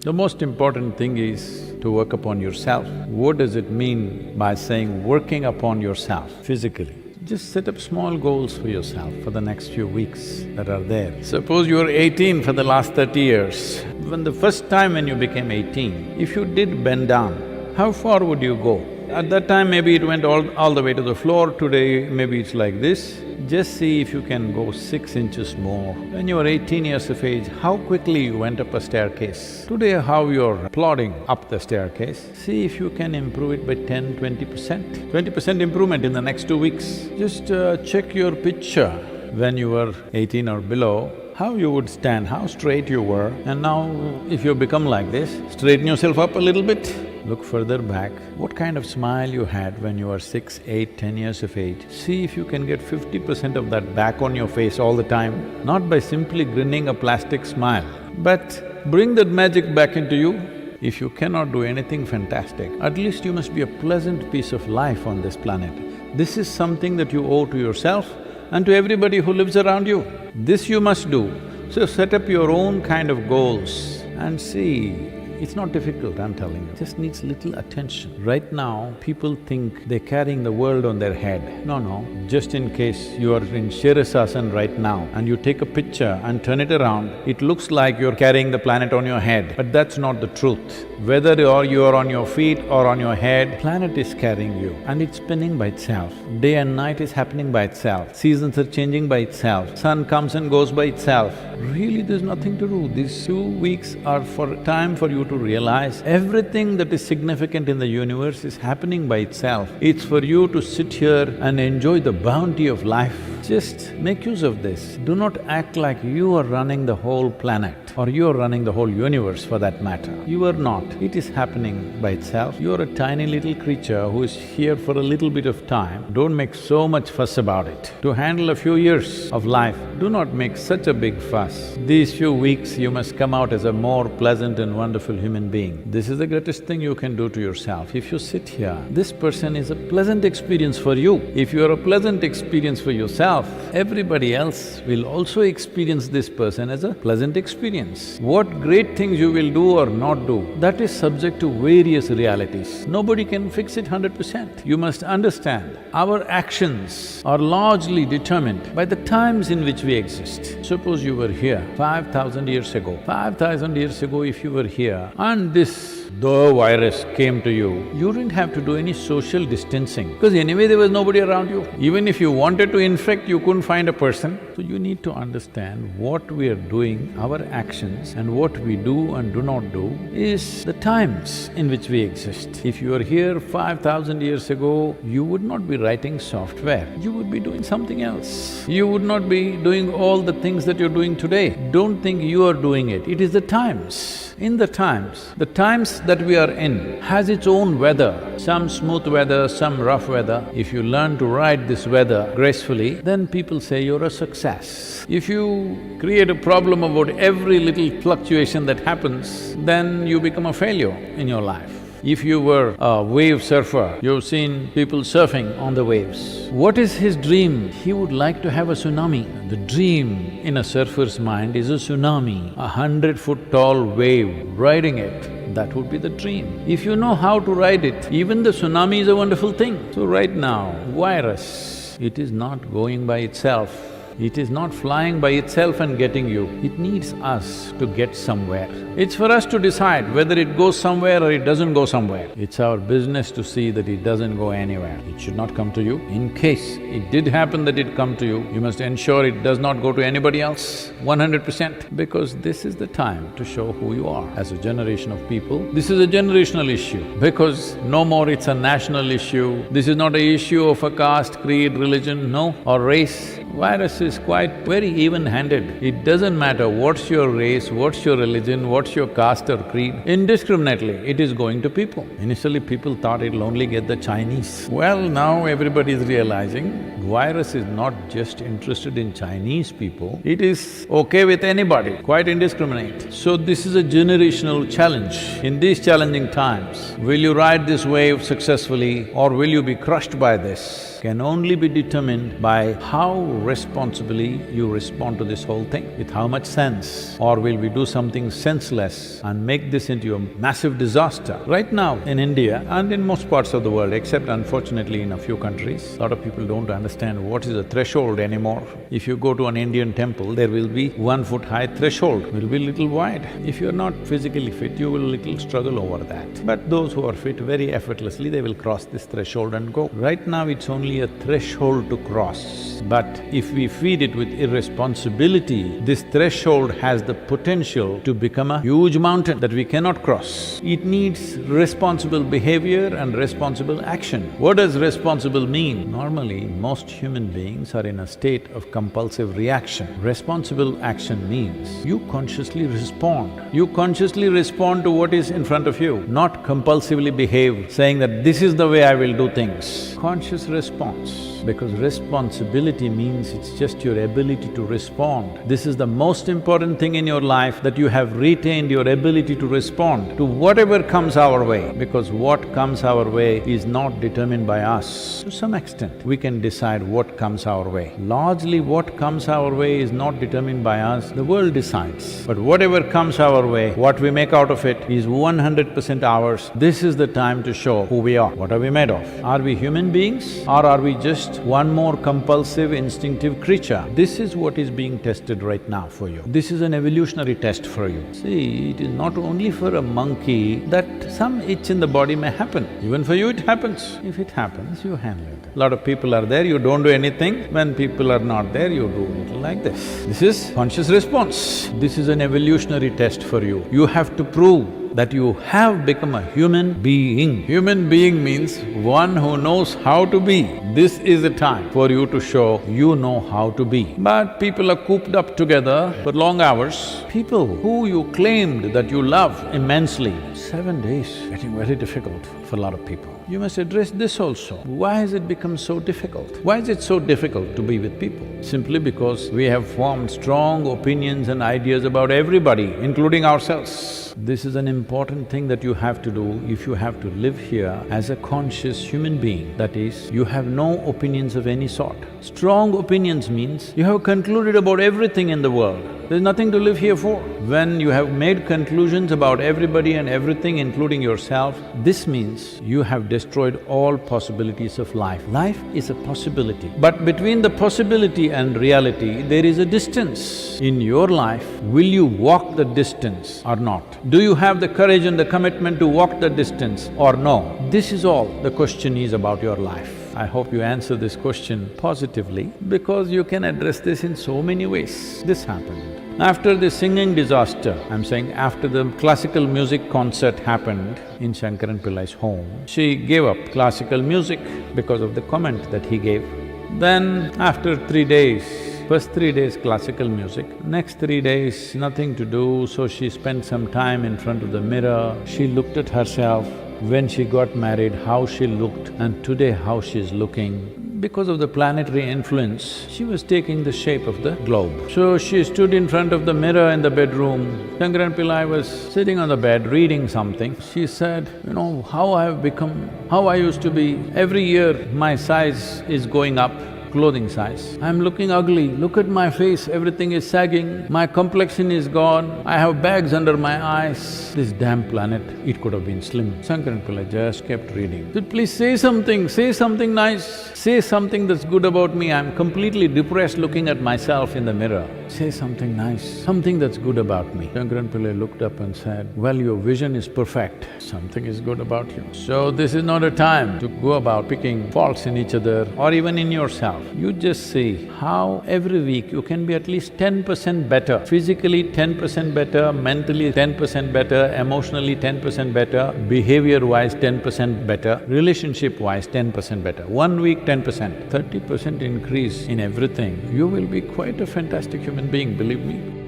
The most important thing is to work upon yourself. What does it mean by saying working upon yourself physically? Just set up small goals for yourself for the next few weeks that are there. Suppose you were 18 for the last 30 years. When the first time when you became 18, if you did bend down, how far would you go? At that time maybe it went all the way to the floor, today maybe it's like this. Just see if you can go 6 inches more. When you were 18 years of age, how quickly you went up a staircase. Today how you're plodding up the staircase, see if you can improve it by 10–20%. 20% improvement in the next 2 weeks. Just check your picture when you were 18 or below, how you would stand, how straight you were, and now if you become like this, straighten yourself up a little bit. Look further back, what kind of smile you had when you were 6, 8, 10 years of age. See if you can get 50% of that back on your face all the time, not by simply grinning a plastic smile, but bring that magic back into you. If you cannot do anything fantastic, at least you must be a pleasant piece of life on this planet. This is something that you owe to yourself and to everybody who lives around you. This you must do. So set up your own kind of goals and see. It's not difficult, I'm telling you, it just needs little attention. Right now, people think they're carrying the world on their head. No, just in case you are in Shirasasana right now and you take a picture and turn it around, it looks like you're carrying the planet on your head, but that's not the truth. Whether you are on your feet or on your head, planet is carrying you and it's spinning by itself. Day and night is happening by itself, seasons are changing by itself, sun comes and goes by itself. Really, there's nothing to do. These 2 weeks are for time for you to realize everything that is significant in the universe is happening by itself. It's for you to sit here and enjoy the bounty of life. Just make use of this. Do not act like you are running the whole planet or you are running the whole universe for that matter. You are not. It is happening by itself. You are a tiny little creature who is here for a little bit of time. Don't make so much fuss about it. To handle a few years of life, do not make such a big fuss. These few weeks you must come out as a more pleasant and wonderful human being. This is the greatest thing you can do to yourself. If you sit here, this person is a pleasant experience for you. If you are a pleasant experience for yourself, everybody else will also experience this person as a pleasant experience. What great things you will do or not do, that is subject to various realities. Nobody can fix it 100%. You must understand, our actions are largely determined by the times in which we exist. Suppose you were here 5,000 years ago. 5,000 years ago if you were here and the virus came to you, you didn't have to do any social distancing because anyway there was nobody around you. Even if you wanted to infect, you couldn't find a person. So you need to understand what we are doing, our actions and what we do and do not do is the times in which we exist. If you were here 5,000 years ago, you would not be writing software, you would be doing something else. You would not be doing all the things that you're doing today. Don't think you are doing it, it is the times. In the times that we are in has its own weather, some smooth weather, some rough weather. If you learn to ride this weather gracefully, then people say you're a success. If you create a problem about every little fluctuation that happens, then you become a failure in your life. If you were a wave surfer, you've seen people surfing on the waves. What is his dream? He would like to have a tsunami. The dream in a surfer's mind is a tsunami, 100-foot tall wave, riding it. That would be the dream. If you know how to ride it, even the tsunami is a wonderful thing. So right now, virus, it is not going by itself. It is not flying by itself and getting you, it needs us to get somewhere. It's for us to decide whether it goes somewhere or it doesn't go somewhere. It's our business to see that it doesn't go anywhere. It should not come to you. In case it did happen that it come to you, you must ensure it does not go to anybody else, 100%, because this is the time to show who you are as a generation of people. This is a generational issue because no more it's a national issue. This is not an issue of a caste, creed, religion, no, or race. Virus is quite very even-handed. It doesn't matter what's your race, what's your religion, what's your caste or creed, indiscriminately it is going to people. Initially people thought it'll only get the Chinese. Well, now everybody is realizing virus is not just interested in Chinese people, it is okay with anybody, quite indiscriminate. So this is a generational challenge. In these challenging times, will you ride this wave successfully or will you be crushed by this? can only be determined by how responsibly you respond to this whole thing, with how much sense. Or will we do something senseless and make this into a massive disaster? Right now in India and in most parts of the world, except unfortunately in a few countries, a lot of people don't understand what is a threshold anymore. If you go to an Indian temple, there will be 1 foot high threshold, will be little wide. If you're not physically fit, you will little struggle over that. But those who are fit, very effortlessly they will cross this threshold and go. Right now it's only a threshold to cross, but if we feed it with irresponsibility, this threshold has the potential to become a huge mountain that we cannot cross. It needs responsible behavior and responsible action. What does responsible mean? Normally, most human beings are in a state of compulsive reaction. Responsible action means you consciously respond. You consciously respond to what is in front of you, not compulsively behave, saying that this is the way I will do things. Conscious response, because responsibility means it's just your ability to respond. This is the most important thing in your life, that you have retained your ability to respond to whatever comes our way, because what comes our way is not determined by us. To some extent, we can decide what comes our way. Largely what comes our way is not determined by us, the world decides. But whatever comes our way, what we make out of it is 100% ours. This is the time to show who we are. What are we made of? Are we human beings or are we just one more compulsive, instinctive creature? This is what is being tested right now for you. This is an evolutionary test for you. See, it is not only for a monkey that some itch in the body may happen. Even for you it happens. If it happens, you handle it. A lot of people are there, you don't do anything. When people are not there, you do little like this. This is conscious response. This is an evolutionary test for you. You have to prove that you have become a human being. Human being means one who knows how to be. This is the time for you to show you know how to be. But people are cooped up together for long hours. People who you claimed that you love immensely, 7 days, getting very difficult for a lot of people. You must address this also. Why has it become so difficult? Why is it so difficult to be with people? Simply because we have formed strong opinions and ideas about everybody, including ourselves. This is an important thing that you have to do if you have to live here as a conscious human being. That is, you have no opinions of any sort. Strong opinions means you have concluded about everything in the world. There's nothing to live here for. When you have made conclusions about everybody and everything, including yourself, this means you have destroyed all possibilities of life. Life is a possibility, but between the possibility and reality, there is a distance. In your life, will you walk the distance or not? Do you have the courage and the commitment to walk the distance or no? This is all the question is about your life. I hope you answer this question positively, because you can address this in so many ways. This happened. After the singing disaster, I'm saying after the classical music concert happened in Shankaran Pillai's home, she gave up classical music because of the comment that he gave. Then after 3 days, first 3 days classical music, next 3 days nothing to do, so she spent some time in front of the mirror. She looked at herself, when she got married, how she looked, and today how she's looking. Because of the planetary influence, she was taking the shape of the globe. So she stood in front of the mirror in the bedroom. Shankaran Pillai was sitting on the bed reading something. She said, you know, how I have become, how I used to be. Every year my size is going up, clothing size. I'm looking ugly, look at my face, everything is sagging, my complexion is gone, I have bags under my eyes. This damn planet, it could have been slim. Shankaran Pillai just kept reading. He said, please say something nice, say something that's good about me, I'm completely depressed looking at myself in the mirror. Say something nice, something that's good about me. Shankaran Pillai looked up and said, well, your vision is perfect, something is good about you. So this is not a time to go about picking faults in each other or even in yourself. You just see how every week you can be at least 10% better, physically 10% better, mentally 10% better, emotionally 10% better, behavior-wise 10% better, relationship-wise 10% better. 1 week 10%, 30% increase in everything, you will be quite a fantastic human being, believe me.